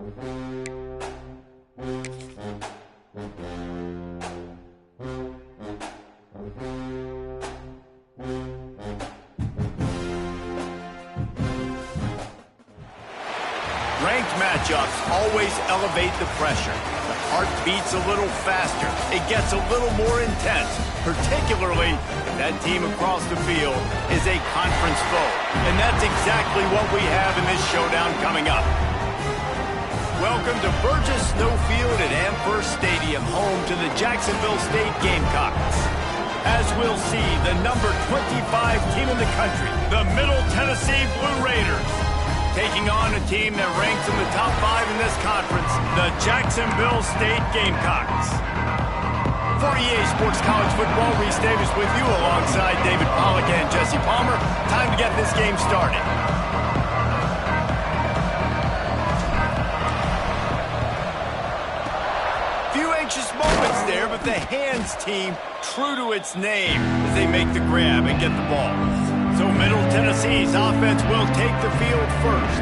Ranked matchups always elevate the pressure. The heart beats a little faster. It gets a little more intense, particularly if that team across the field is a conference foe. And that's exactly what we have in this showdown coming up. Welcome to Burgess Snowfield at Amherst Stadium, home to the Jacksonville State Gamecocks. As we'll see, the number 25 team in the country, the Middle Tennessee Blue Raiders, taking on a team that ranks in the top 5 in this conference, the Jacksonville State Gamecocks. For EA Sports College Football, Reese Davis with you alongside David Pollack and Jesse Palmer. Time to get this game started. Few anxious moments there, but the hands team true to its name as they make the grab and get the ball. So Middle Tennessee's offense will take the field first.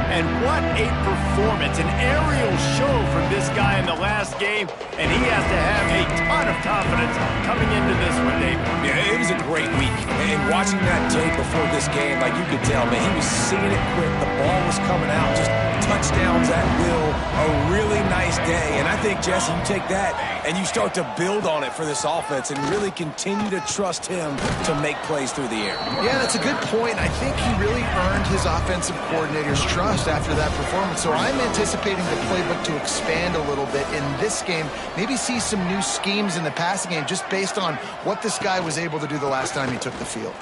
And what a performance, an aerial show from this guy in the last game, and he has to have a ton of confidence coming into this one, David. Yeah, it was a great week. And watching that tape before this game, like you could tell, man, he was seeing it quick. The ball was coming out, just touchdowns at will. A really nice day. And I think, Jesse, you take that and you start to build on it for this offense and really continue to trust him to make plays through the air. Yeah, that's a good point. I think he really earned his offensive coordinator's trust after that performance. So I'm anticipating the playbook to expand a little bit in this game. Maybe see some new schemes in the passing game just based on what this guy was able to do the last time he took the field.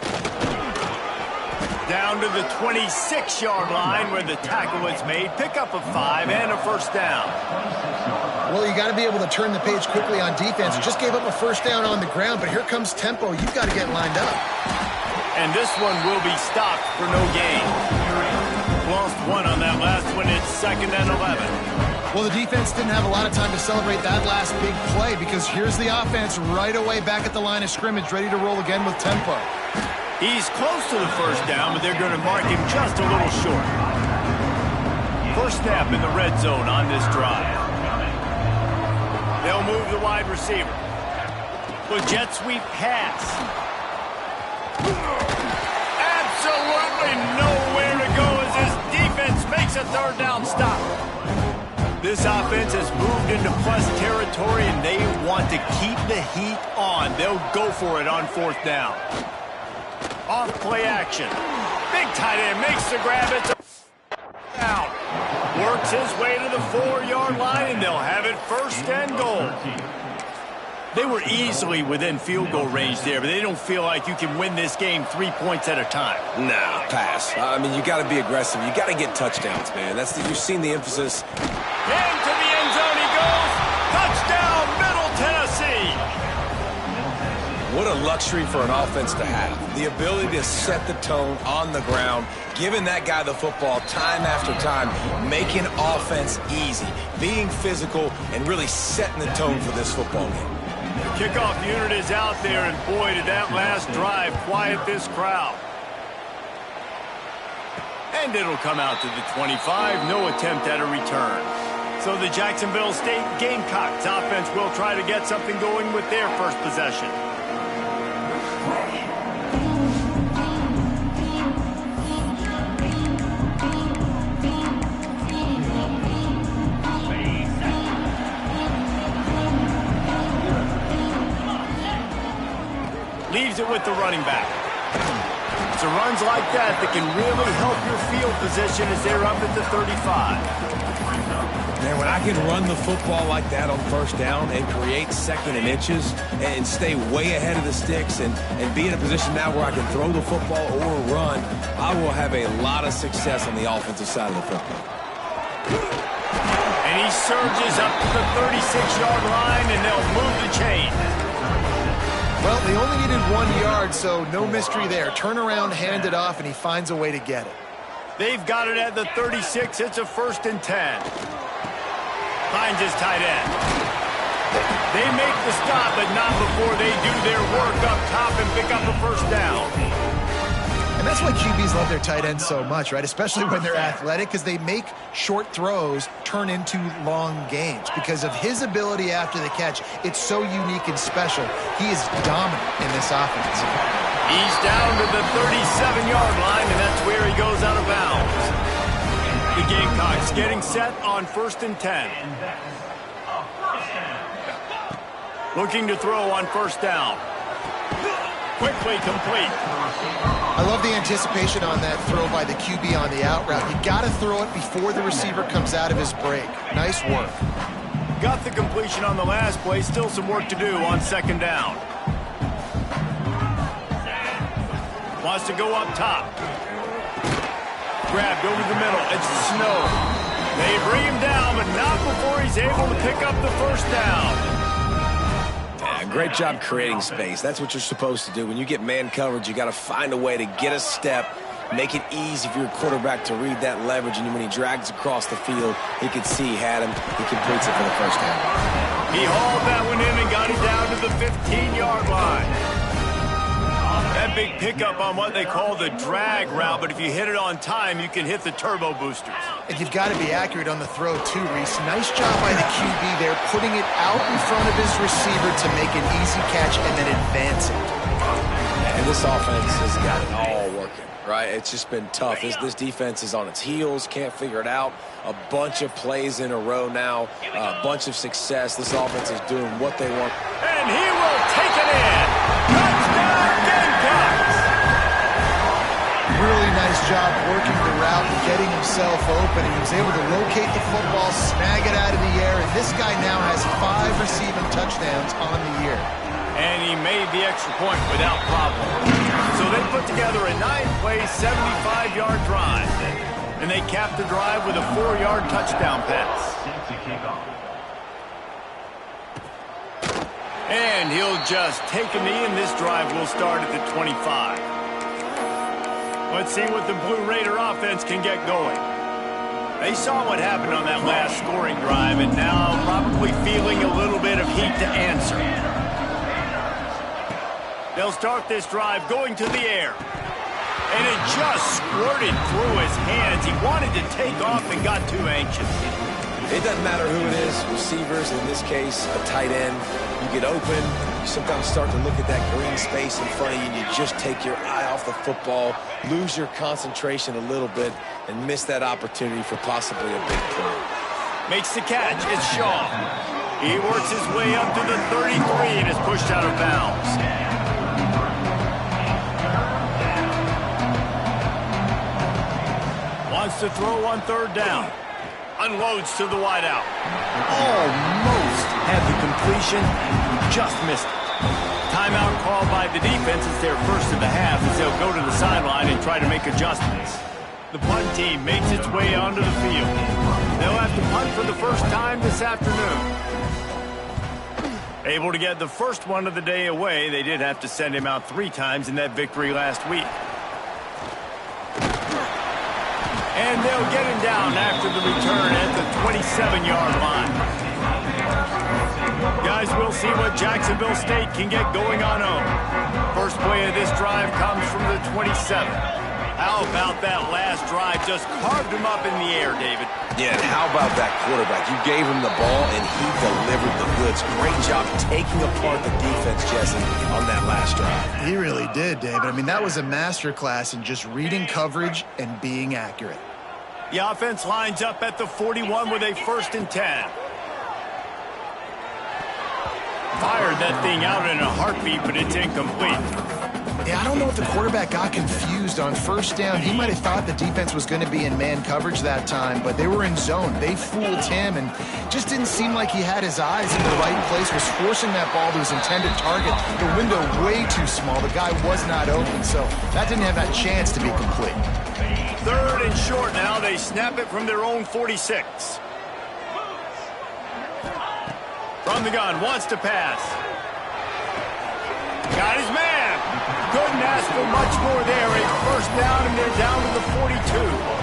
Down to the 26-yard line where the tackle is made. Pick up a 5 and a first down. Well, you got to be able to turn the page quickly on defense. Just gave up a first down on the ground, but here comes tempo. You've got to get lined up. And this one will be stopped for no gain. Lost one on that last one. It's 2nd and 11. Well, the defense didn't have a lot of time to celebrate that last big play because here's the offense right away back at the line of scrimmage, ready to roll again with tempo. He's close to the first down, but they're going to mark him just a little short. First snap in the red zone on this drive. They'll move the wide receiver. The jet sweep pass. Absolutely nowhere to go as this defense makes a third down stop. This offense has moved into plus territory, and they want to keep the heat on. They'll go for it on 4th down. Off play action. Big tight end makes the grab. It's a down. Works his way to the 4-yard line, and they'll have it 1st and goal. They were easily within field goal range there, but they don't feel like you can win this game 3 points at a time. Nah, pass. I mean, you got to be aggressive. You got to get touchdowns, man. You've seen the emphasis. Into the end zone he goes. Touchdown, Middle Tennessee. What a luxury for an offense to have. The ability to set the tone on the ground, giving that guy the football time after time, making offense easy, being physical, and really setting the tone for this football game. The kickoff unit is out there, and boy, did that last drive quiet this crowd. And it'll come out to the 25, no attempt at a return. So the Jacksonville State Gamecocks offense will try to get something going with their first possession. Leaves it with the running back. It's runs like that can really help your field position as they're up at the 35. Man, when I can run the football like that on 1st down and create 2nd and inches and stay way ahead of the sticks and be in a position now where I can throw the football or run, I will have a lot of success on the offensive side of the football. And he surges up to the 36-yard line, and they'll move the chain. Well, they only needed 1 yard, so no mystery there. Turn around, hand it off, and he finds a way to get it. They've got it at the 36. It's a 1st and 10. Finds his tight end. They make the stop, but not before they do their work up top and pick up a first down. And That's why QBs love their tight ends so much, right? Especially when they're athletic, because they make short throws turn into long gains. Because of his ability after the catch, it's so unique and special. He is dominant in this offense. He's down to the 37-yard line, and that's where he goes out of bounds. The Gamecocks getting set on 1st and 10. Looking to throw on 1st down. Quickly complete. I love the anticipation on that throw by the QB on the out route. You got to throw it before the receiver comes out of his break. Nice work. Got the completion on the last play. Still some work to do on 2nd down. Wants to go up top. Grabbed over the middle. It's Snow. They bring him down, but not before he's able to pick up the 1st down. Great job creating space. That's what you're supposed to do. When you get man coverage, you got to find a way to get a step, make it easy for your quarterback to read that leverage, and when he drags across the field, he could see he had him. He completes it for the 1st down. He hauled that one in and got it down to the 15-yard line. That big pickup on what they call the drag route, but if you hit it on time, you can hit the turbo boosters. And you've got to be accurate on the throw, too, Reese. Nice job by the QB there, putting it out in front of his receiver to make an easy catch and then advance it. And this offense has got it all working, right? It's just been tough. This defense is on its heels, can't figure it out. A bunch of plays in a row now, a bunch of success. This offense is doing what they want. And he will take it in. Touchdown, Gamecocks! Really nice job working the route and getting himself open. And he was able to locate the football, snag it out of the air, and this guy now has 5 receiving touchdowns on the year. And he made the extra point without problem. So they put together a 9-play, 75-yard drive. And they capped the drive with a 4-yard touchdown pass. And he'll just take a knee, and this drive will start at the 25. Let's see what the Blue Raider offense can get going. They saw what happened on that last scoring drive, and now probably feeling a little bit of heat to answer. They'll start this drive going to the air. And it just squirted through his hands. He wanted to take off and got too anxious. It doesn't matter who it is, receivers, in this case, a tight end. You get open, you sometimes start to look at that green space in front of you, and you just take your eye off the football, lose your concentration a little bit, and miss that opportunity for possibly a big play. Makes the catch. It's Shaw. He works his way up to the 33 and is pushed out of bounds. Wants to throw on 3rd down. Unloads to the wideout. Almost had the completion. Just missed it. Timeout called by the defense. It's their first of the half as they'll go to the sideline and try to make adjustments. The punt team makes its way onto the field. They'll have to punt for the first time this afternoon. Able to get the first one of the day away. They did have to send him out 3 times in that victory last week. And they'll get him down after the return at the 27-yard line. Guys, we'll see what Jacksonville State can get going on home. First play of this drive comes from the 27. How about that last drive? Just carved him up in the air, David. Yeah, and how about that quarterback? You gave him the ball, and he delivered the goods. Great job taking apart the defense, Jesse, on that last drive. He really did, David. I mean, that was a masterclass in just reading coverage and being accurate. The offense lines up at the 41 with a 1st and 10. Fired that thing out in a heartbeat, but it's incomplete. Yeah, I don't know if the quarterback got confused on 1st down. He might have thought the defense was going to be in man coverage that time, but they were in zone. They fooled him, and just didn't seem like he had his eyes in the right place, was forcing that ball to his intended target. The window way too small. The guy was not open, so that didn't have that chance to be complete. 3rd and short now. They snap it from their own 46. From the gun, wants to pass. Got his man. Couldn't ask for much more there. A 1st down, and they're down to the 42.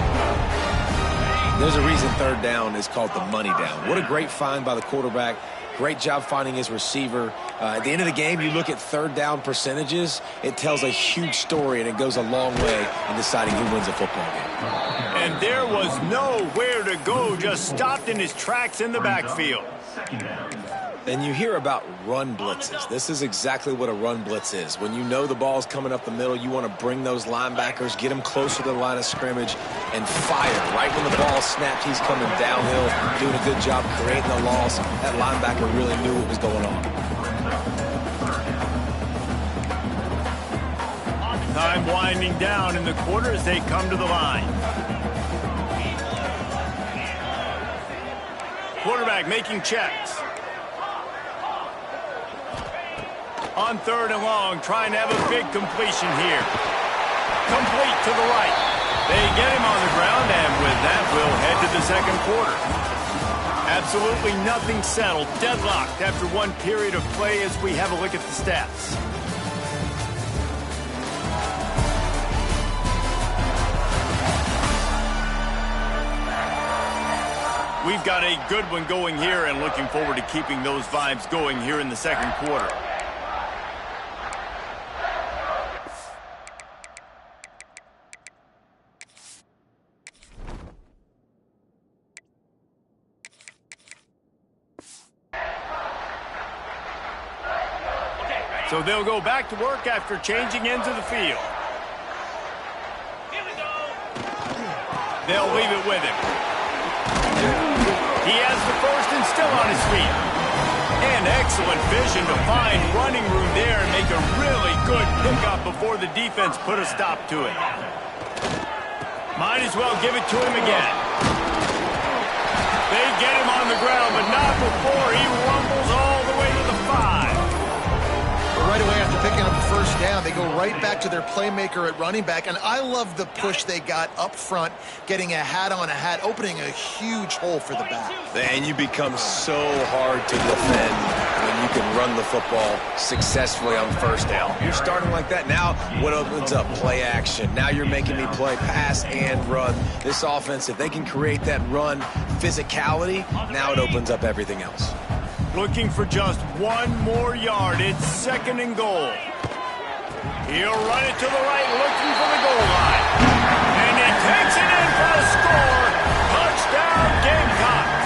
There's a reason 3rd down is called the money down. What a great find by the quarterback. Great job finding his receiver. At the end of the game, you look at third down percentages. It tells a huge story, and it goes a long way in deciding who wins a football game. And there was nowhere to go, just stopped in his tracks in the backfield. And you hear about run blitzes. This is exactly what a run blitz is. When you know the ball's coming up the middle, you want to bring those linebackers, get them closer to the line of scrimmage, and fire. Right when the ball snapped, he's coming downhill, doing a good job creating the loss. That linebacker really knew what was going on. Time winding down in the quarter as they come to the line. Quarterback making checks. On third and long, trying to have a big completion here. Complete to the right. They get him on the ground, and with that, we'll head to the second quarter. Absolutely nothing settled. Deadlocked after one period of play as we have a look at the stats. We've got a good one going here and looking forward to keeping those vibes going here in the second quarter. So they'll go back to work after changing ends of the field. They'll leave it with him. He has the first and still on his feet. And excellent vision to find running room there and make a really good pickup before the defense put a stop to it. Might as well give it to him again. They get him on the ground, but not before he rumbles all the way to the 5. Right away after picking up the first down, they go right back to their playmaker at running back. And I love the push they got up front, getting a hat on a hat, opening a huge hole for the back. And you become so hard to defend when you can run the football successfully on first down. You're starting like that. Now what opens up? Play action. Now you're making me play pass and run. This offense, if they can create that run physicality, now it opens up everything else. Looking for just one more yard. It's second and goal. He'll run it to the right, looking for the goal line. And he takes it in for a score. Touchdown, Gamecocks.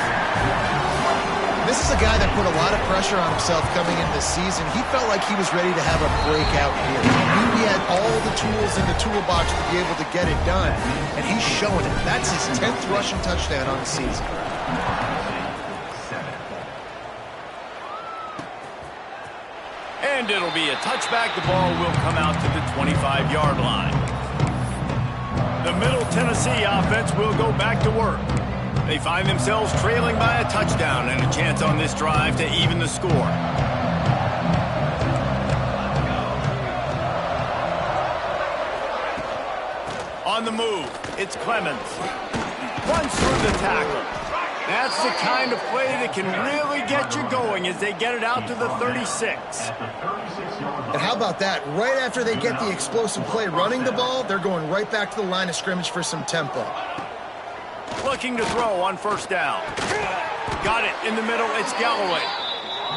This is a guy that put a lot of pressure on himself coming into the season. He felt like he was ready to have a breakout year. He knew he had all the tools in the toolbox to be able to get it done, and he's showing it. That's his 10th rushing touchdown on the season. And it'll be a touchback. The ball will come out to the 25-yard line. The Middle Tennessee offense will go back to work. They find themselves trailing by a touchdown and a chance on this drive to even the score. On the move, it's Clemens. Runs through the tackle. That's the kind of play that can really get you going as they get it out to the 36. And how about that? Right after they get the explosive play running the ball, they're going right back to the line of scrimmage for some tempo. Looking to throw on first down. Got it in the middle. It's Galloway.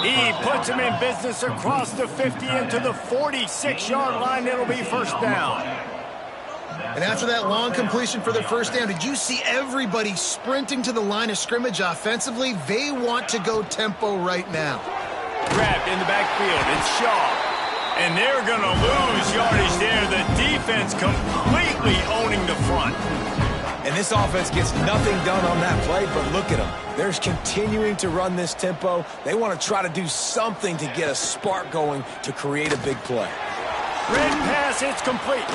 He puts him in business across the 50 into the 46-yard line. It'll be first down. And after that long completion for the first down, did you see everybody sprinting to the line of scrimmage offensively? They want to go tempo right now. Grabbed in the backfield. It's Shaw. And they're going to lose yardage there. The defense completely owning the front. And this offense gets nothing done on that play, but look at them. They're continuing to run this tempo. They want to try to do something to get a spark going to create a big play. Red pass, it's complete.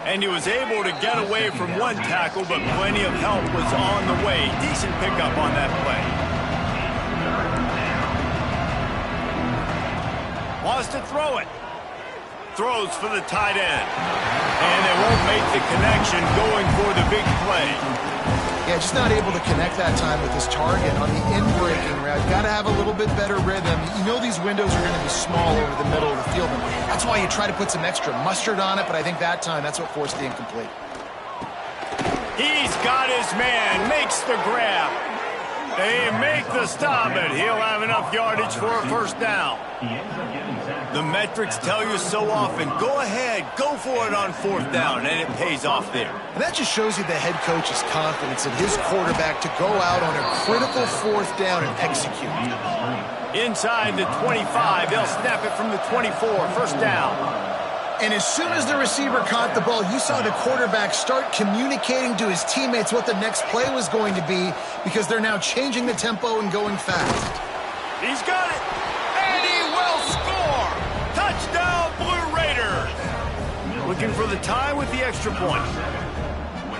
And he was able to get away from one tackle, but plenty of help was on the way. Decent pickup on that play. Wants to throw it. Throws for the tight end. And they won't make the connection going for the big play. Yeah, just not able to connect that time with his target on the in-breaking route. Got to have a little bit better rhythm. You know these windows are going to be small over the middle of the field. And that's why you try to put some extra mustard on it, but I think that time that's what forced the incomplete. He's got his man. Makes the grab. They make the stop, and he'll have enough yardage for a first down. The metrics tell you so often, go ahead, go for it on fourth down, and it pays off there. And that just shows you the head coach's confidence in his quarterback to go out on a critical fourth down and execute. Inside the 25, they'll snap it from the 24, first down. And as soon as the receiver caught the ball, you saw the quarterback start communicating to his teammates what the next play was going to be because they're now changing the tempo and going fast. He's got it, and he will score! Touchdown, Blue Raiders! Looking for the tie with the extra point.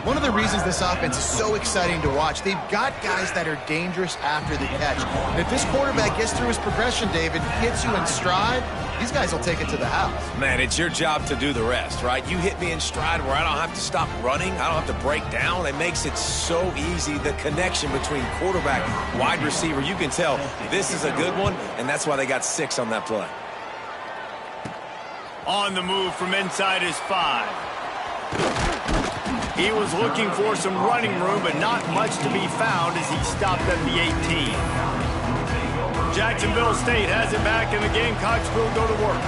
One of the reasons this offense is so exciting to watch, they've got guys that are dangerous after the catch. And if this quarterback gets through his progression, David, hits you in stride, these guys will take it to the house. Man, it's your job to do the rest, right? You hit me in stride where I don't have to stop running. I don't have to break down. It makes it so easy. The connection between quarterback, wide receiver, you can tell this is a good one, and that's why they got 6 on that play. On the move from inside his 5. He was looking for some running room, but not much to be found as he stopped at the 18. Jacksonville State has it back, and the Gamecocks will go to work.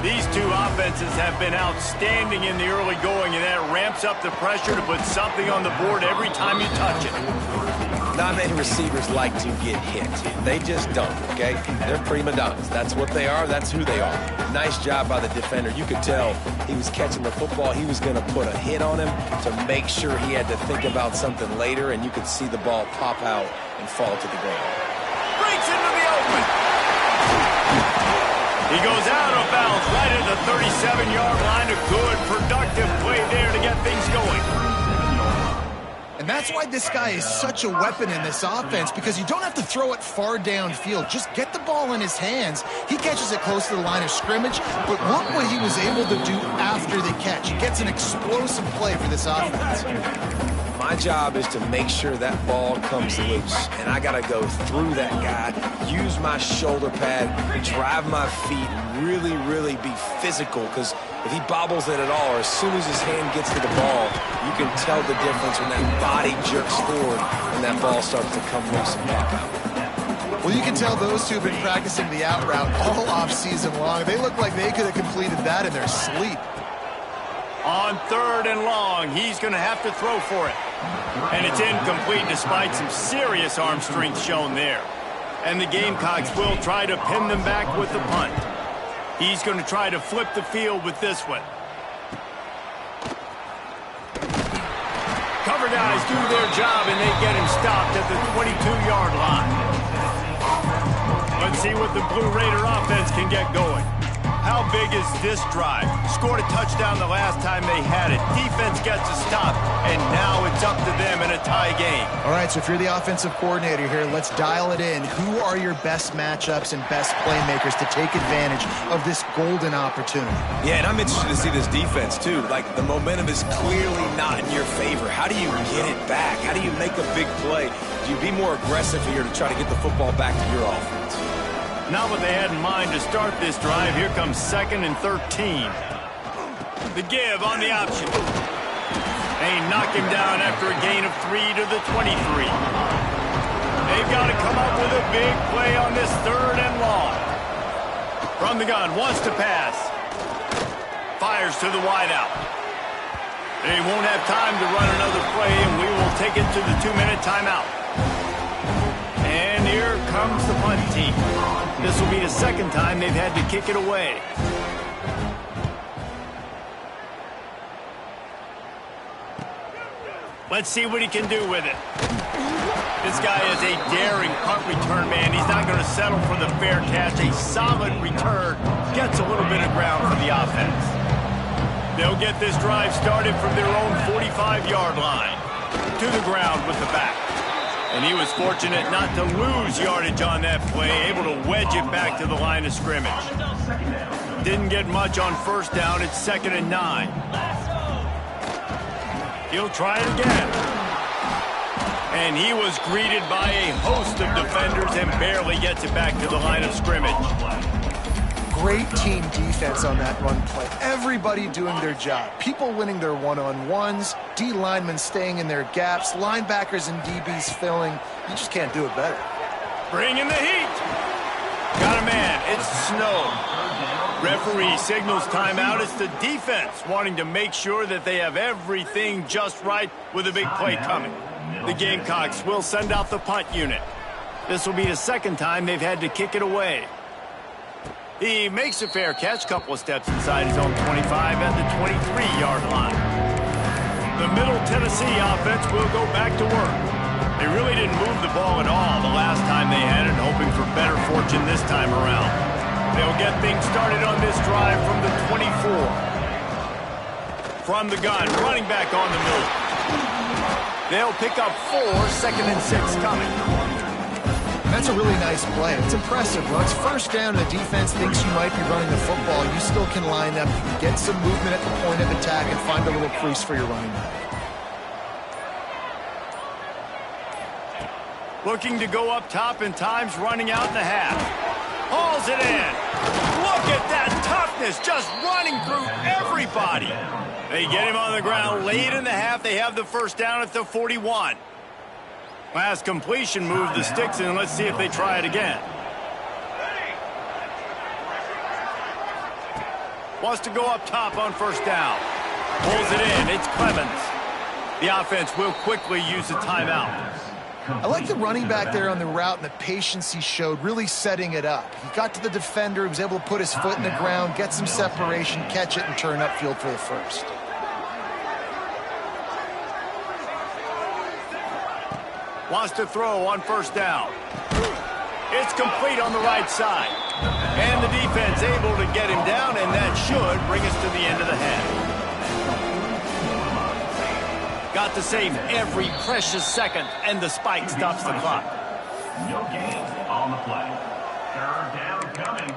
These two offenses have been outstanding in the early going, and that ramps up the pressure to put something on the board every time you touch it. Not many receivers like to get hit. They just don't, okay? They're prima donnas. That's what they are. That's who they are. Nice job by the defender. You could tell he was catching the football. He was going to put a hit on him to make sure he had to think about something later, and you could see the ball pop out and fall to the ground. Breaks into the open. He goes out of bounds right at the 37-yard line. A good, productive play there to get things going. And that's why this guy is such a weapon in this offense, because you don't have to throw it far downfield. Just get the ball in his hands. He catches it close to the line of scrimmage, but look what he was able to do after the catch. He gets an explosive play for this offense. My job is to make sure that ball comes loose, and I got to go through that guy, use my shoulder pad, drive my feet, and really, really be physical, because if he bobbles it at all, or as soon as his hand gets to the ball, you can tell the difference when that body jerks forward and that ball starts to come loose and pop out. Well, you can tell those two have been practicing the out route all off-season long. They look like they could have completed that in their sleep. On 3rd and long, he's going to have to throw for it. And it's incomplete despite some serious arm strength shown there. And the Gamecocks will try to pin them back with the punt. He's going to try to flip the field with this one. Cover guys do their job, and they get him stopped at the 22-yard line. Let's see what the Blue Raider offense can get going. How big is this drive? Scored a touchdown the last time they had it. Defense gets a stop, and now it's up to them in a tie game. All right, so if you're the offensive coordinator here, let's dial it in. Who are your best matchups and best playmakers to take advantage of this golden opportunity? Yeah, and I'm interested to see this defense, too. Like, the momentum is clearly not in your favor. How do you get it back? How do you make a big play? Do you be more aggressive here to try to get the football back to your offense? Not what they had in mind to start this drive. Here comes 2nd and 13. The give on the option. They knock him down after a gain of 3 to the 23. They've got to come up with a big play on this 3rd and long. From the gun, wants to pass. Fires to the wideout. They won't have time to run another play, and we will take it to the 2-minute timeout. And here comes the punt team. This will be the 2nd time they've had to kick it away. Let's see what he can do with it. This guy is a daring punt return man. He's not going to settle for the fair catch. A solid return. Gets a little bit of ground for the offense. They'll get this drive started from their own 45-yard line. To the ground with the back. And he was fortunate not to lose yardage on that play, able to wedge it back to the line of scrimmage. Didn't get much on 1st down. It's 2nd and 9. He'll try it again. And he was greeted by a host of defenders and barely gets it back to the line of scrimmage. great team defense on that run play. Everybody doing their job. People winning their one-on-ones, D linemen staying in their gaps, linebackers and DBs filling. You just can't do it better. Bring in the heat. Got a man. It's Snow. Referee signals timeout. It's the defense wanting to make sure that they have everything just right with a big play coming. The Gamecocks will send out the punt unit. This will be the second time they've had to kick it away. He makes a fair catch, couple of steps inside his own 25 at the 23-yard line. The Middle Tennessee offense will go back to work. They really didn't move the ball at all the last time they had it, hoping for better fortune this time around. They'll get things started on this drive from the 24. From the gun, running back on the move. They'll pick up 4, 2nd and 6 coming. That's a really nice play. It's impressive. When it's first down and the defense thinks you might be running the football, you still can line up. You can get some movement at the point of attack and find a little crease for your running back. Looking to go up top and time's running out in the half. Hauls it in. Look at that toughness, just running through everybody. They get him on the ground late in the half. They have the first down at the 41. Last completion moved the sticks in. Let's see if they try it again. Wants to go up top on first down. Pulls it in. It's Clemens. The offense will quickly use a timeout. I like the running back there on the route and the patience he showed, really setting it up. He got to the defender, he was able to put his foot in the ground, get some separation, catch it, and turn upfield for the first. Wants to throw on first down. It's complete on the right side. And the defense able to get him down, and that should bring us to the end of the half. Got to save every precious second, and the spike stops the clock. No gain on the play. 3rd down coming.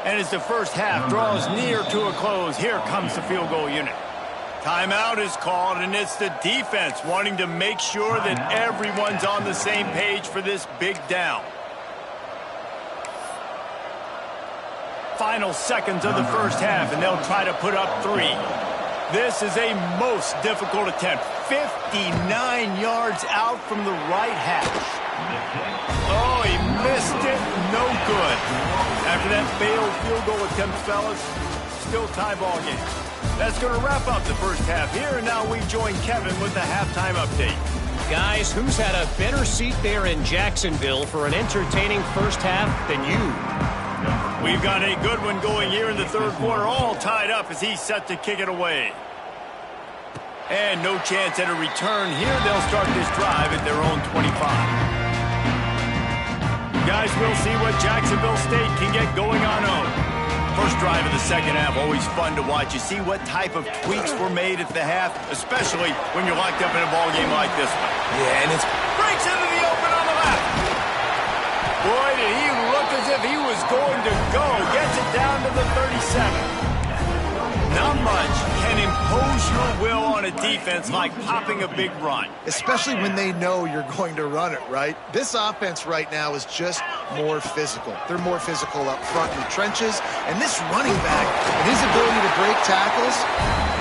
And as the first half draws near to a close, here comes the field goal unit. Timeout is called, and it's the defense wanting to make sure that everyone's on the same page for this big down. Final seconds of the first half, and they'll try to put up 3. This is a most difficult attempt. 59 yards out from the right hash. Oh, he missed it. No good. After that failed field goal attempt, fellas, still tie ball game. That's going to wrap up the first half here, and now we join Kevin with the halftime update. Guys, who's had a better seat there in Jacksonville for an entertaining first half than you? We've got a good one going here in the third quarter, all tied up as he's set to kick it away. And no chance at a return here. They'll start this drive at their own 25. Guys, we'll see what Jacksonville State can get going on home. First drive of the second half, always fun to watch. You see what type of tweaks were made at the half, especially when you're locked up in a ball game like this one. Yeah, and it's breaks into the open on the left. Boy, did he look as if he was going to go. Gets it down to the 37. Not much can impose your will on a defense like popping a big run. Especially when they know you're going to run it, right? This offense right now is just more physical. They're more physical up front in the trenches. And this running back and his ability to break tackles,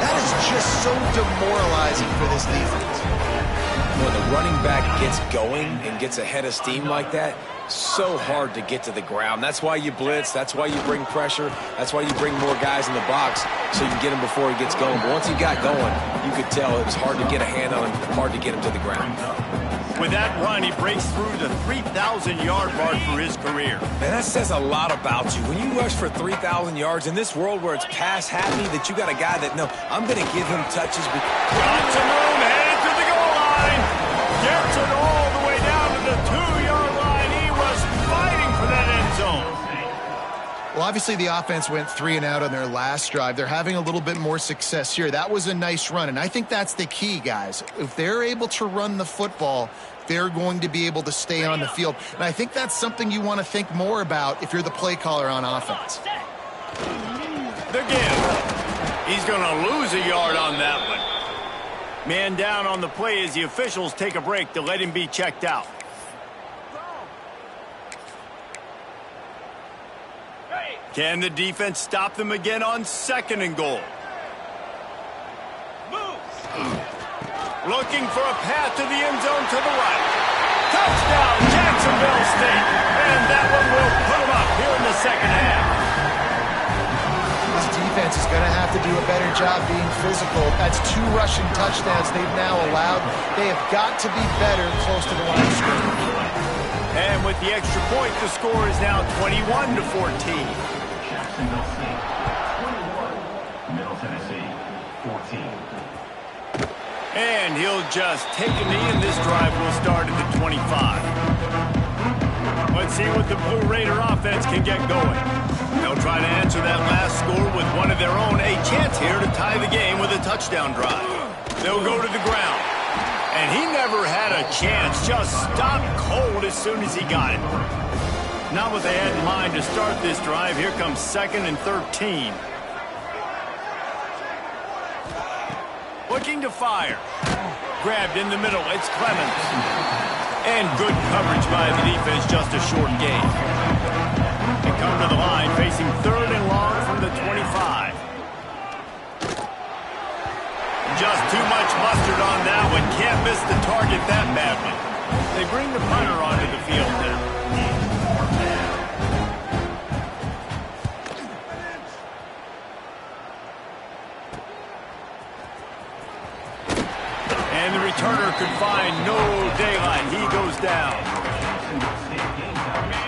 that is just so demoralizing for this defense. When the running back gets going and gets ahead of steam like that, so hard to get to the ground. That's why you blitz. That's why you bring pressure. That's why you bring more guys in the box so you can get him before he gets going. But once he got going, you could tell it was hard to get a hand on him, hard to get him to the ground. With that run, he breaks through the 3,000-yard mark for his career. And that says a lot about you. When you rush for 3,000 yards in this world where it's pass happy, that you got a guy that, no, I'm going to give him touches. Lots of room, headed to the goal line. Gets it all the way down to the 2-yard line. He was fighting for that end zone. Well, obviously the offense went 3 and out on their last drive. They're having a little bit more success here. That was a nice run, and I think that's the key, guys. If they're able to run the football, they're going to be able to stay on the field. And I think that's something you want to think more about if you're the play caller on offense. The give. He's going to lose a yard on that one. Man down on the play as the officials take a break to let him be checked out. Can the defense stop them again on 2nd and goal? Looking for a path to the end zone to the right. Touchdown, Jacksonville State. And that one will put them up here in the 2nd half. This defense is going to have to do a better job being physical. That's 2 rushing touchdowns they've now allowed. They have got to be better close to the line of scrimmage. And with the extra point, the score is now 21-14. Jacksonville State, 21. Middle Tennessee, 14. And he'll just take a knee, and this drive will start at the 25. Let's see what the Blue Raider offense can get going. They'll try to answer that last score with one of their own. A chance here to tie the game with a touchdown drive. They'll go to the ground. And he never had a chance. Just stopped cold as soon as he got it. Not what they had in mind to start this drive. Here comes 2nd and 13. Looking to fire. Grabbed in the middle. It's Clemens. And good coverage by the defense. Just a short gain. They come to the line facing 3rd and long from the 25. Just too much mustard on that one. Can't miss the target that badly. They bring the punter onto the field now. And the returner could find no daylight. He goes down.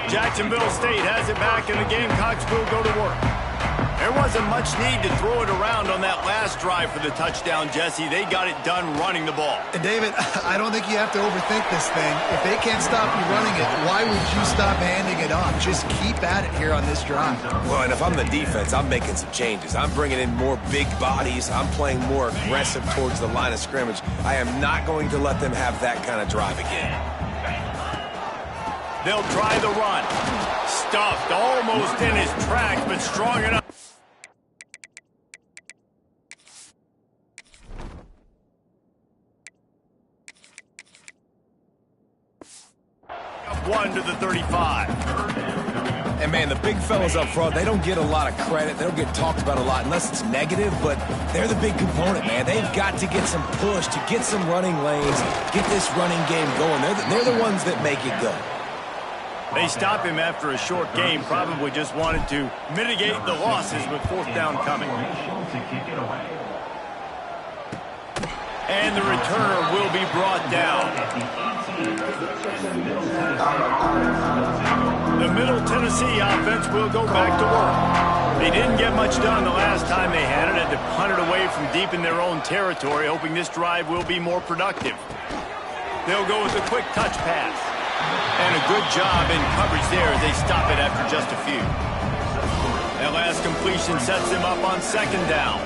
Jacksonville State has it back, and the Gamecocks will go to work. There wasn't much need to throw it around on that last drive for the touchdown, Jesse. They got it done running the ball. And David, I don't think you have to overthink this thing. If they can't stop you running it, why would you stop handing it off? Just keep at it here on this drive. Well, and if I'm the defense, I'm making some changes. I'm bringing in more big bodies. I'm playing more aggressive towards the line of scrimmage. I am not going to let them have that kind of drive again. They'll try the run. Stuffed almost in his tracks, but strong enough. One to the 35. And, man, the big fellas up front, they don't get a lot of credit. They don't get talked about a lot unless it's negative, but they're the big component, man. They've got to get some push, to get some running lanes, get this running game going. They're the ones that make it go. They stop him after a short game, probably just wanted to mitigate the losses with 4th down coming. And the returner will be brought down. The Middle Tennessee offense will go back to work. They didn't get much done the last time they had it. Had to punt it away from deep in their own territory, hoping this drive will be more productive. They'll go with a quick touch pass. And a good job in coverage there as they stop it after just a few. That last completion sets them up on 2nd down.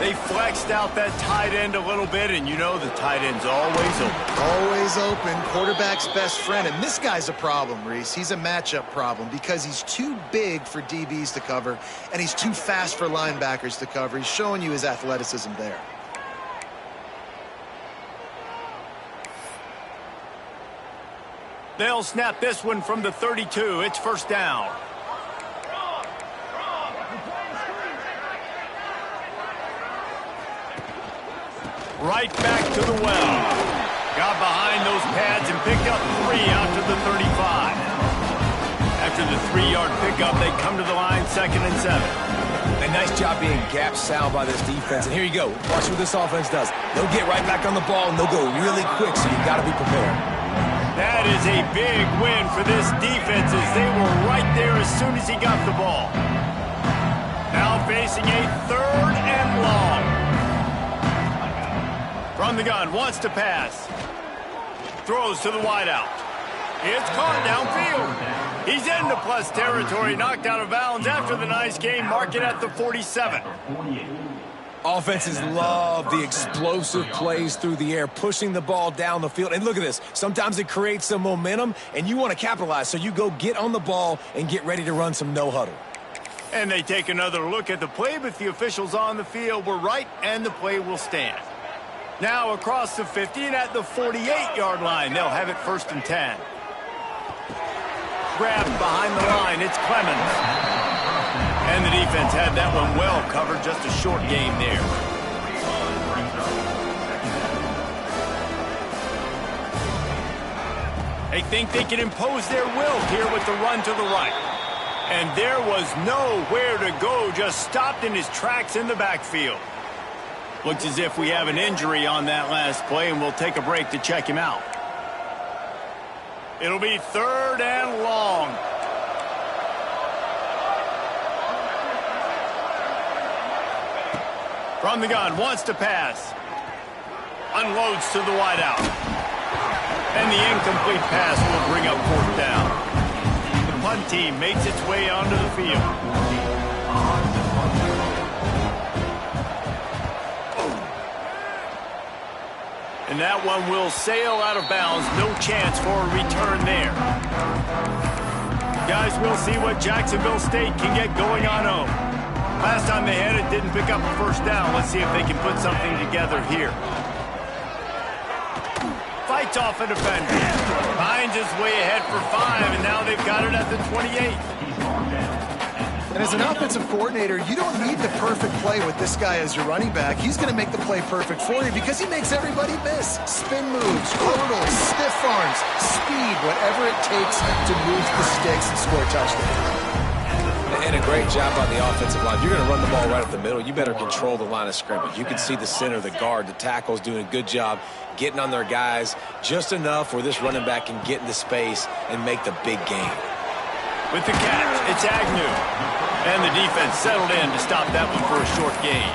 They flexed out that tight end a little bit, and you know the tight end's always open. Always open, quarterback's best friend. And this guy's a problem, Reese. He's a matchup problem because he's too big for DBs to cover, and he's too fast for linebackers to cover. He's showing you his athleticism there. They'll snap this one from the 32. It's 1st down. Right back to the well. Got behind those pads and picked up 3 out to the 35. After the 3-yard pickup, they come to the line 2nd and 7. A nice job being gap sound by this defense. And here you go. Watch what this offense does. They'll get right back on the ball, and they'll go really quick, so you've got to be prepared. That is a big win for this defense as they were right there as soon as he got the ball. Now facing a 3rd and long. From the gun, wants to pass. Throws to the wideout. It's caught downfield. He's into plus territory, knocked out of bounds after the nice game. Mark it at the 47. Offenses love the explosive plays through the air, pushing the ball down the field. And look at this. Sometimes it creates some momentum, and you want to capitalize. So you go get on the ball and get ready to run some no-huddle. And they take another look at the play, but the officials on the field were right, and the play will stand. Now across the 50 and at the 48-yard line. They'll have it 1st and 10. Grabbed behind the line. It's Clemens. And the defense had that one well covered. Just a short gain there. They think they can impose their will here with the run to the right. And there was nowhere to go. Just stopped in his tracks in the backfield. Looks as if we have an injury on that last play, and we'll take a break to check him out. It'll be 3rd and long. From the gun, wants to pass. Unloads to the wideout. And the incomplete pass will bring up 4th down. The punt team makes its way onto the field. And that one will sail out of bounds. No chance for a return there. Guys, we'll see what Jacksonville State can get going on home. Last time they had it, didn't pick up a 1st down. Let's see if they can put something together here. Fights off a defender. Finds his way ahead for 5, and now they've got it at the 28. And as an offensive coordinator, you don't need the perfect play with this guy as your running back. He's going to make the play perfect for you because he makes everybody miss. Spin moves, hurdles, stiff arms, speed, whatever it takes to move the sticks and score touchdowns. And a great job on the offensive line. You're going to run the ball right up the middle. You better control the line of scrimmage. You can see the center, the guard, the tackles doing a good job getting on their guys just enough where this running back can get into space and make the big game. With the catch, it's Agnew. And the defense settled in to stop that one for a short gain.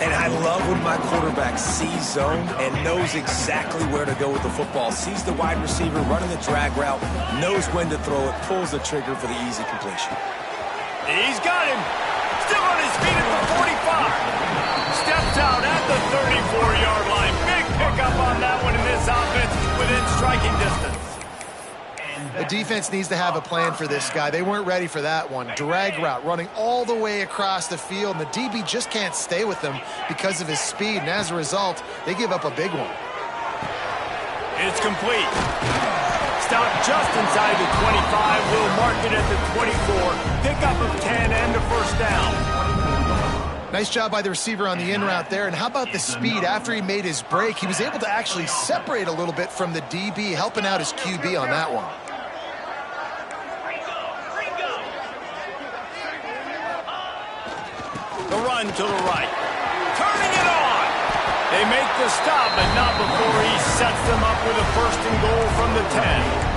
And I love when my quarterback sees zone and knows exactly where to go with the football. Sees the wide receiver running the drag route, knows when to throw it, pulls the trigger for the easy completion. He's got him. Still on his feet at the 45. Steps out at the 34-yard line. Big pickup on that one in this offense within striking distance. The defense needs to have a plan for this guy. They weren't ready for that one. Drag route running all the way across the field, and the DB just can't stay with him because of his speed, and as a result, they give up a big one. It's complete. Stopped just inside the 25. Will mark it at the 24. Pickup of 10 and a 1st down. Nice job by the receiver on the in route there, and how about the speed? After he made his break, he was able to actually separate a little bit from the DB, helping out his QB on that one. The run to the right. Turning it on. They make the stop, but not before he sets them up with a 1st and goal from the 10.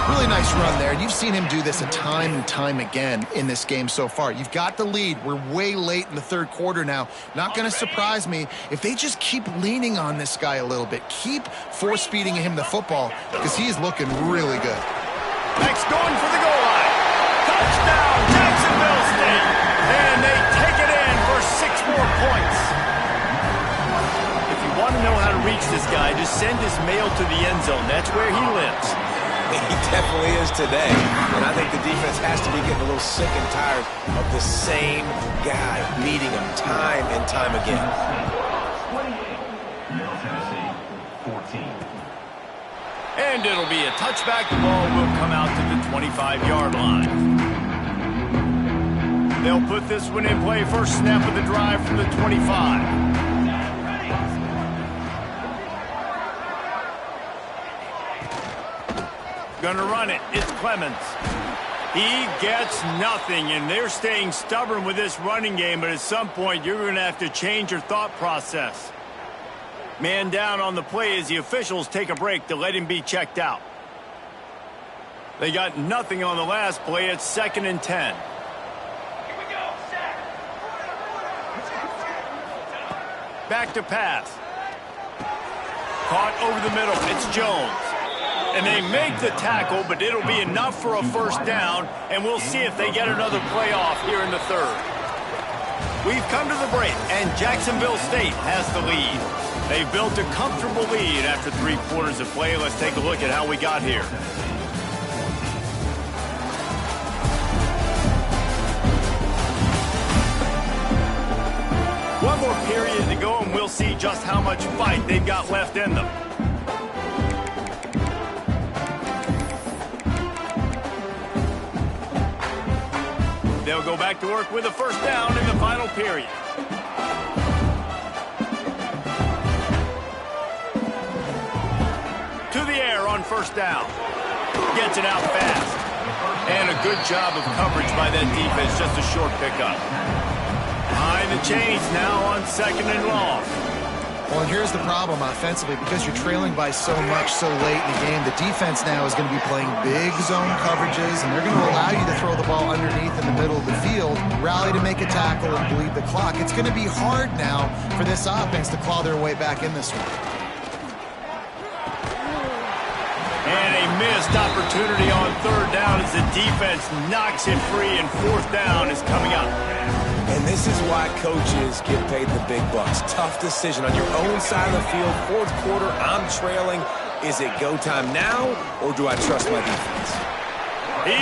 Really nice run there. You've seen him do this a time and time again in this game so far. You've got the lead. We're way late in the 3rd quarter now. Not going to surprise me if they just keep leaning on this guy a little bit. Keep force-feeding him the football because he is looking really good. Next going for the goal line. Touchdown, Jacksonville State. And they take it in for 6 more points. If you want to know how to reach this guy, just send his mail to the end zone. That's where he lives. He definitely is today. And I think the defense has to be getting a little sick and tired of the same guy meeting him time and time again. 28, Middle Tennessee, 14. And it'll be a touchback. The ball will come out to the 25-yard line. They'll put this one in play. First snap of the drive from the 25. Gonna run it. It's Clemens. He gets nothing, and they're staying stubborn with this running game, but at some point you're going to have to change your thought process. Man down on the play as the officials take a break to let him be checked out. They got nothing on the last play. It's 2nd and 10. Back to pass. Caught over the middle. It's Jones. And they make the tackle, but it'll be enough for a 1st down, and we'll see if they get another play off here in the 3rd. We've come to the break, and Jacksonville State has the lead. They've built a comfortable lead after 3 quarters of play. Let's take a look at how we got here. one more period to go, and we'll see just how much fight they've got left in them. They'll go back to work with a first down in the final period. To the air on first down. Gets it out fast. And a good job of coverage by that defense, just a short pickup. Behind the chains now on second and long. Well, and here's the problem offensively. Because you're trailing by so much so late in the game, the defense now is going to be playing big zone coverages, and they're going to allow you to throw the ball underneath in the middle of the field, rally to make a tackle, and bleed the clock. It's going to be hard now for this offense to claw their way back in this one. And a missed opportunity on third down as the defense knocks it free, and fourth down is coming up. And this is why coaches get paid the big bucks. Tough decision on your own side of the field. Fourth quarter, I'm trailing. Is it go time now, or do I trust my defense? He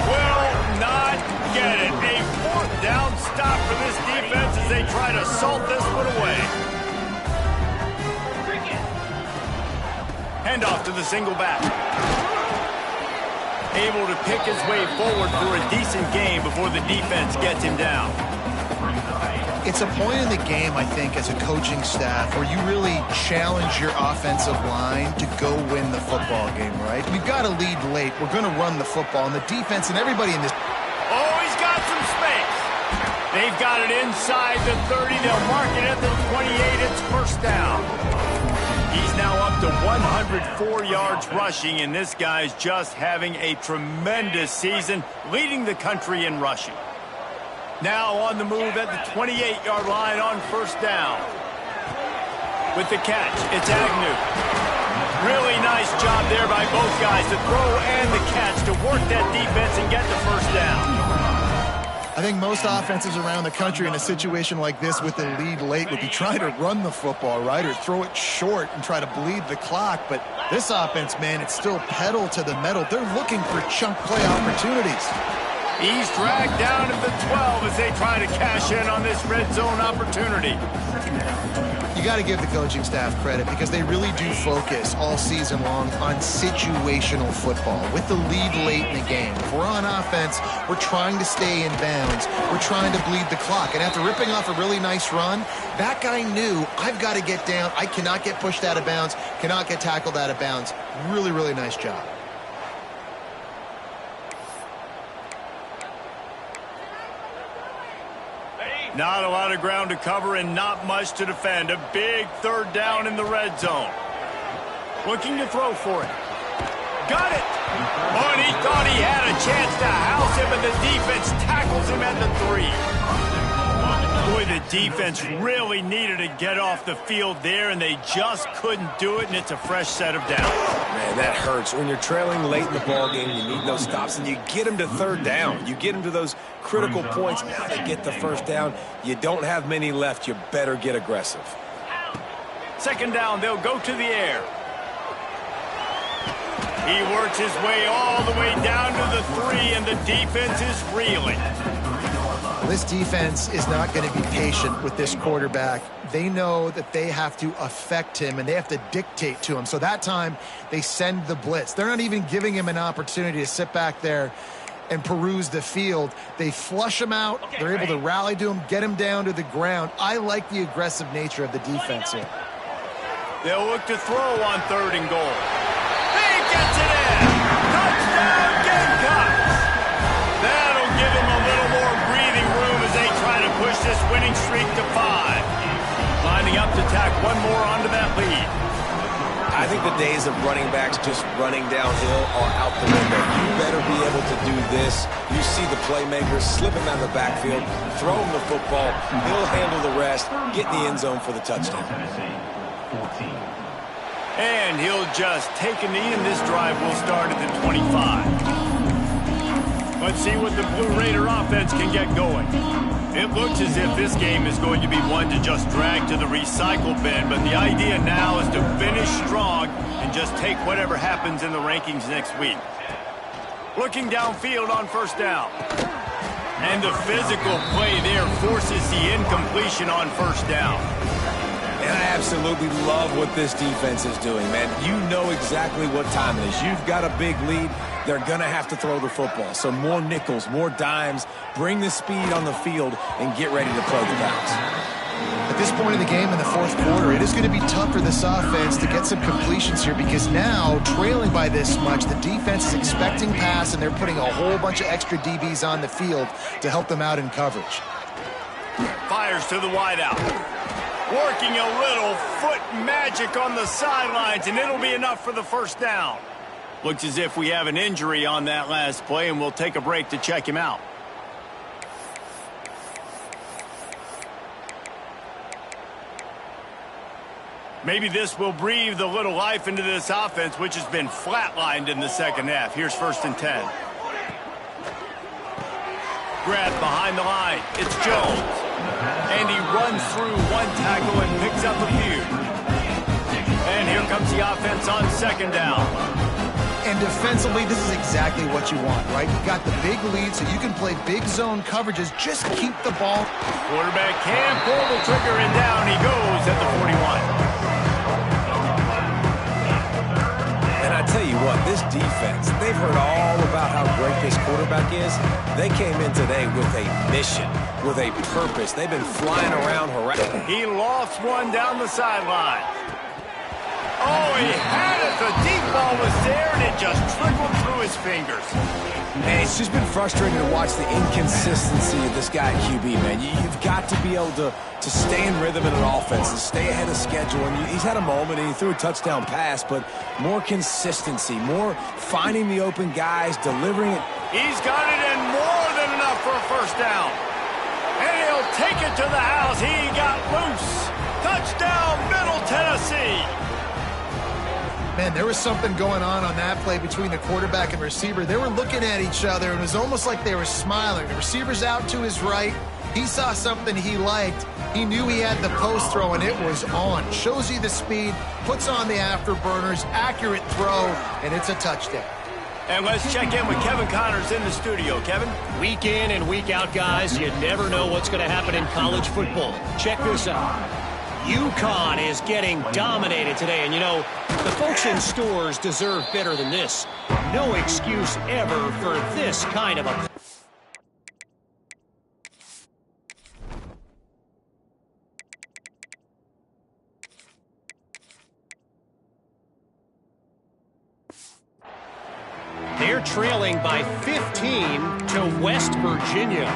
will not get it. A fourth down stop for this defense as they try to salt this one away. Handoff to the single back. Able to pick his way forward for a decent game before the defense gets him down. It's a point in the game, I think, as a coaching staff where you really challenge your offensive line to go win the football game, right? We've got to lead late. We're going to run the football, and the defense and everybody in this... Oh, he's got some space. They've got it inside the 30. They'll mark it at the 28. It's first down. He's now up to 104 yards rushing, and this guy's just having a tremendous season, leading the country in rushing. Now on the move at the 28-yard line on first down. With the catch, it's Agnew. Really nice job there by both guys, the throw and the catch, to work that defense and get the first down. I think most offenses around the country in a situation like this with the lead late would be trying to run the football, right, or throw it short and try to bleed the clock. But this offense, man, it's still pedal to the metal. They're looking for chunk play opportunities. He's dragged down to the 12 as they try to cash in on this red zone opportunity. You got to give the coaching staff credit because they really do focus all season long on situational football with the lead late in the game. If we're on offense, we're trying to stay in bounds. We're trying to bleed the clock. And after ripping off a really nice run, that guy knew, I've got to get down. I cannot get pushed out of bounds, cannot get tackled out of bounds. Really, really nice job. Not a lot of ground to cover and not much to defend. A big third down in the red zone. Looking to throw for it. Got it! Oh, and he thought he had a chance to house him, and the defense tackles him at the 3. Boy, the defense really needed to get off the field there, and they just couldn't do it, and it's a fresh set of downs. Man, that hurts. When you're trailing late in the ball game, you need those stops, and you get them to third down. You get them to those critical points. Now they get the first down. You don't have many left. You better get aggressive. Second down, they'll go to the air. He works his way all the way down to the 3, and the defense is reeling. This defense is not going to be patient with this quarterback. They know that they have to affect him, and they have to dictate to him. So that time, they send the blitz. They're not even giving him an opportunity to sit back there and peruse the field. They flush him out. They're able to rally to him, get him down to the ground. I like the aggressive nature of the defense here. They'll look to throw on third and goal. He gets it in! Touchdown, Gamecocks! That'll give him a little more breathing room as they try to push this winning streak to 5. Lining up to tack one more onto that lead. I think the days of running backs just running downhill are out the window. You better be able to do this. You see the playmakers slipping out of the backfield, throw him the football, he'll handle the rest, get in the end zone for the touchdown. And he'll just take a knee, and this drive will start at the 25. Let's see what the Blue Raider offense can get going. It looks as if this game is going to be one to just drag to the recycle bin, but the idea now is to finish strong and just take whatever happens in the rankings next week. Looking downfield on first down. And the physical play there forces the incompletion on first down. And I absolutely love what this defense is doing, man. You know exactly what time it is. You've got a big lead. They're going to have to throw the football. So more nickels, more dimes, bring the speed on the field, and get ready to play the downs. At this point in the game in the fourth quarter, it is going to be tough for this offense to get some completions here because now, trailing by this much, the defense is expecting pass, and they're putting a whole bunch of extra DBs on the field to help them out in coverage. Fires to the wideout. Working a little foot magic on the sidelines, and it'll be enough for the first down. Looks as if we have an injury on that last play, and we'll take a break to check him out. Maybe this will breathe a little life into this offense, which has been flatlined in the second half. Here's 1st and 10. Grab behind the line. It's Jones. And he runs through one tackle and picks up a few. And here comes the offense on 2nd down. And defensively, this is exactly what you want, right? You got the big lead, so you can play big zone coverages. Just keep the ball. Quarterback can pull the trigger, and down he goes at the 41. And I tell you what, this defense, they've heard all about how great this quarterback is. They came in today with a mission, with a purpose. They've been flying around. He lost one down the sideline. Oh, he had it. The deep ball was there, and it just trickled through his fingers. Man, it's just been frustrating to watch the inconsistency of this guy at QB, man. You've got to be able to stay in rhythm in an offense and stay ahead of schedule. And he's had a moment, and he threw a touchdown pass, but more consistency, more finding the open guys, delivering it. He's got it in more than enough for a first down. And he'll take it to the house. He got loose. Touchdown, Middle Tennessee. Man, there was something going on that play between the quarterback and receiver. They were looking at each other, and it was almost like they were smiling. The receiver's out to his right. He saw something he liked. He knew he had the post throw, and it was on. Shows you the speed, puts on the afterburners, accurate throw, and it's a touchdown. And let's check in with Kevin Connors in the studio. Kevin? Week in and week out, guys, you never know what's going to happen in college football. Check this out. UConn is getting dominated today, and you know, the folks in stores deserve better than this. No excuse ever for this kind of a... They're trailing by 15 to West Virginia.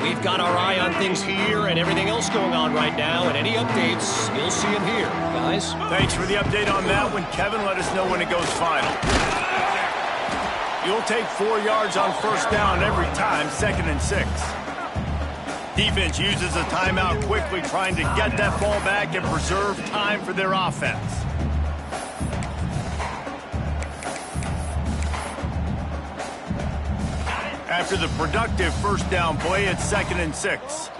We've got our eye on things here and everything else going on right now, and any updates, you'll see them here, guys. Thanks for the update on that one, Kevin. Let us know when it goes final. You'll take 4 yards on first down every time, 2nd and 6. Defense uses a timeout quickly, trying to get that ball back and preserve time for their offense. After the productive first down play, it's 2nd and 6.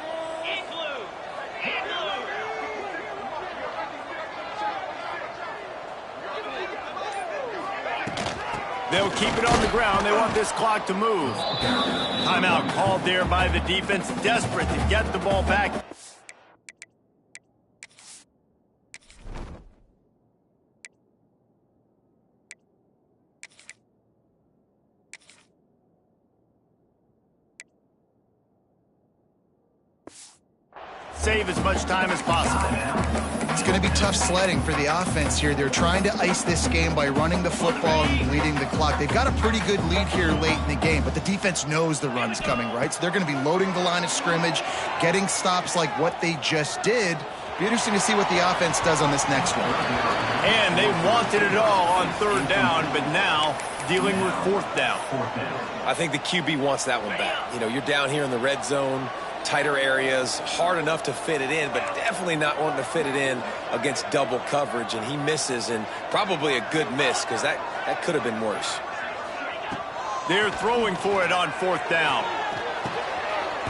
They'll keep it on the ground. They want this clock to move. Timeout called there by the defense, desperate to get the ball back. Save as much time as possible. It's going to be tough sledding for the offense here. They're trying to ice this game by running the football and bleeding the clock. They've got a pretty good lead here late in the game, but the defense knows the run's coming, right? So they're going to be loading the line of scrimmage, getting stops like what they just did. Be interesting to see what the offense does on this next one. And they wanted it all on 3rd down, but now dealing with 4th down. I think the QB wants that one back. You know, you're down here in the red zone, tighter areas, hard enough to fit it in, but definitely not wanting to fit it in against double coverage, and he misses, and probably a good miss because that could have been worse. They're throwing for it on 4th down.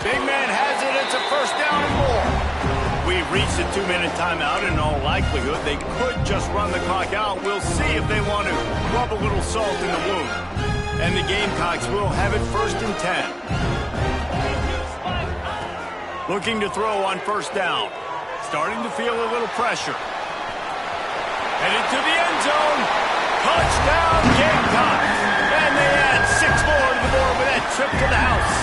Big man has it. It's a first down and more. We've reached a 2-minute timeout. In all likelihood, they could just run the clock out. We'll see if they want to rub a little salt in the wound. And the Gamecocks will have it 1st and 10. Looking to throw on first down. Starting to feel a little pressure. Headed to the end zone. Touchdown, Gamecocks. And they add 6 more to the board with that trip to the house.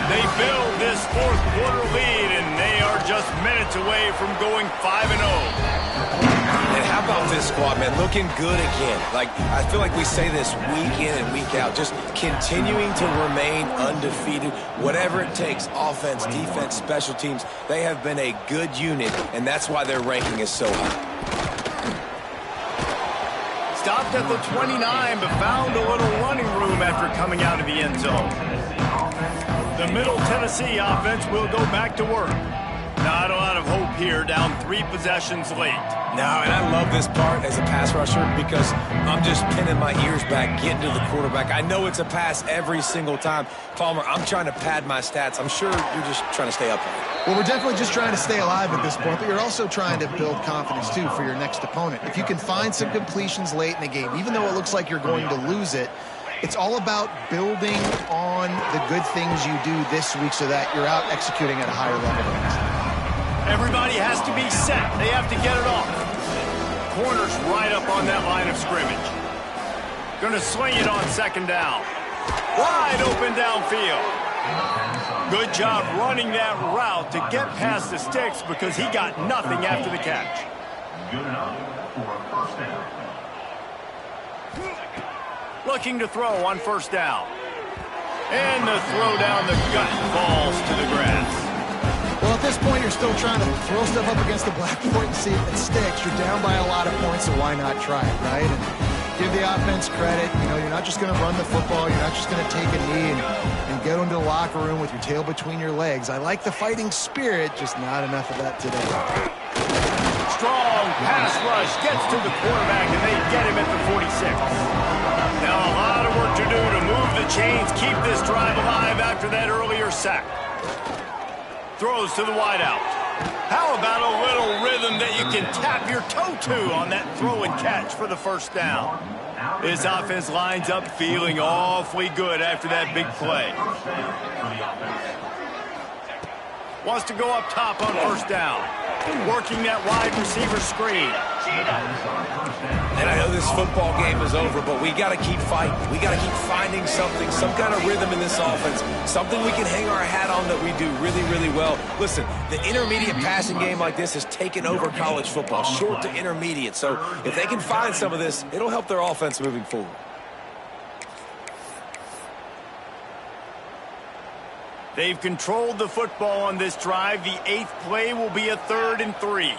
They build this fourth quarter lead, and they are just minutes away from going 5-0. And how about this squad, man? Looking good again. Like, I feel like we say this week in and week out, just continuing to remain undefeated. Whatever it takes, offense, defense, special teams, they have been a good unit, and that's why their ranking is so high. Stopped at the 29, but found a little running room after coming out of the end zone. The Middle Tennessee offense will go back to work. Not a lot of hope here, down 3 possessions late. No, and I love this part as a pass rusher because I'm just pinning my ears back, getting to the quarterback. I know it's a pass every single time. Palmer, I'm trying to pad my stats. I'm sure you're just trying to stay up on it. Well, we're definitely just trying to stay alive at this point, but you're also trying to build confidence, too, for your next opponent. If you can find some completions late in the game, even though it looks like you're going to lose it, it's all about building on the good things you do this week so that you're out executing at a higher level the next time. Everybody has to be set. They have to get it off. Corner's right up on that line of scrimmage. Gonna swing it on second down. Wide open downfield. Good job running that route to get past the sticks because he got nothing after the catch. Good enough for a first down. Looking to throw on first down. And the throw down the gut falls to the grass. Well, at this point, you're still trying to throw stuff up against the blackboard and see if it sticks. You're down by a lot of points, so why not try it, right? And give the offense credit. You know, you're not just going to run the football. You're not just going to take a knee and get into the locker room with your tail between your legs. I like the fighting spirit, just not enough of that today. Strong pass rush gets to the quarterback, and they get him at the 46. Now a lot of work to do to move the chains, keep this drive alive after that earlier sack. Throws to the wideout. How about a little rhythm that you can tap your toe to on that throw and catch for the first down? This offense lines up feeling awfully good after that big play. Wants to go up top on first down. Working that wide receiver screen. And I know this football game is over, but we got to keep fighting. We got to keep finding something, some kind of rhythm in this offense, something we can hang our hat on that we do really, really well. Listen, the intermediate passing game like this has taken over college football, short to intermediate. So if they can find some of this, it'll help their offense moving forward. They've controlled the football on this drive. The 8th play will be a 3rd and 3.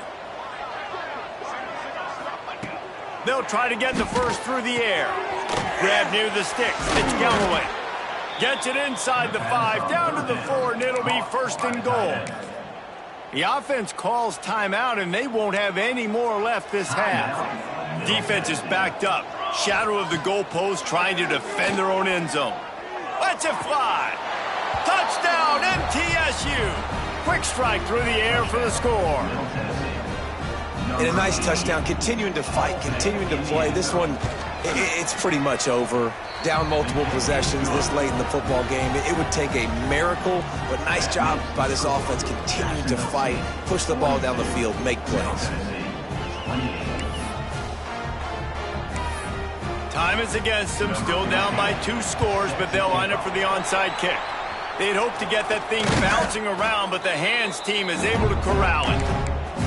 They'll try to get the first through the air. Grab near the sticks. It's Galloway. Gets it inside the 5, down to the 4, and it'll be 1st and goal. The offense calls timeout, and they won't have any more left this half. Defense is backed up. Shadow of the goalpost trying to defend their own end zone. Lets it fly. Touchdown, MTSU. Quick strike through the air for the score. And a nice touchdown, continuing to fight, continuing to play. This one, it's pretty much over. Down multiple possessions this late in the football game. It would take a miracle, but nice job by this offense continuing to fight, push the ball down the field, make plays. Time is against them, still down by 2 scores, but they'll line up for the onside kick. They'd hope to get that thing bouncing around, but the hands team is able to corral it.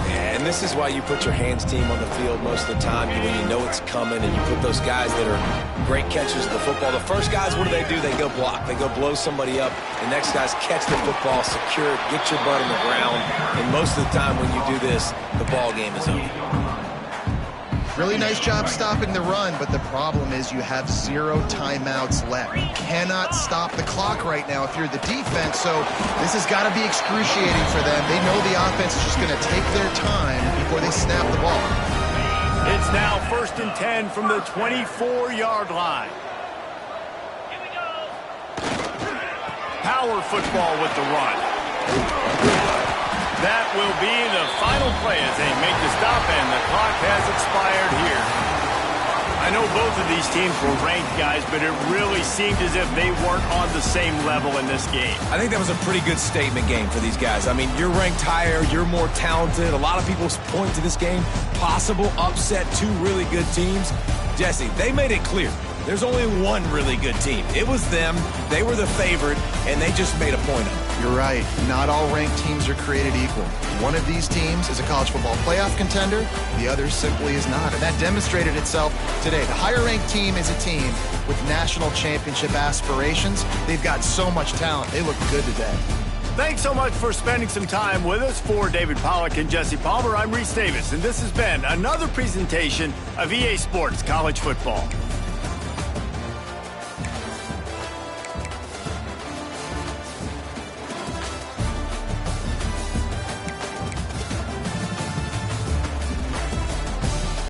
And this is why you put your hands team on the field most of the time when you know it's coming, and you put those guys that are great catchers of the football. The first guys, what do? They go block. They go blow somebody up. The next guys catch the football, secure it, get your butt on the ground. And most of the time when you do this, the ball game is over. Really nice job stopping the run, but the problem is you have 0 timeouts left. You cannot stop the clock right now if you're the defense, so this has got to be excruciating for them. They know the offense is just going to take their time before they snap the ball. It's now 1st and 10 from the 24-yard line. Power football with the run. That will be the final play as they make the stop, and the clock has expired here. I know both of these teams were ranked, guys, but it really seemed as if they weren't on the same level in this game. I think that was a pretty good statement game for these guys. I mean, you're ranked higher, you're more talented. A lot of people point to this game, possible upset, two really good teams. Jesse, they made it clear. There's only one really good team. It was them. They were the favorite, and they just made a point of it. You're right. Not all ranked teams are created equal. One of these teams is a college football playoff contender. The other simply is not. And that demonstrated itself today. The higher-ranked team is a team with national championship aspirations. They've got so much talent. They look good today. Thanks so much for spending some time with us. For David Pollack and Jesse Palmer, I'm Reese Davis, and this has been another presentation of EA Sports College Football.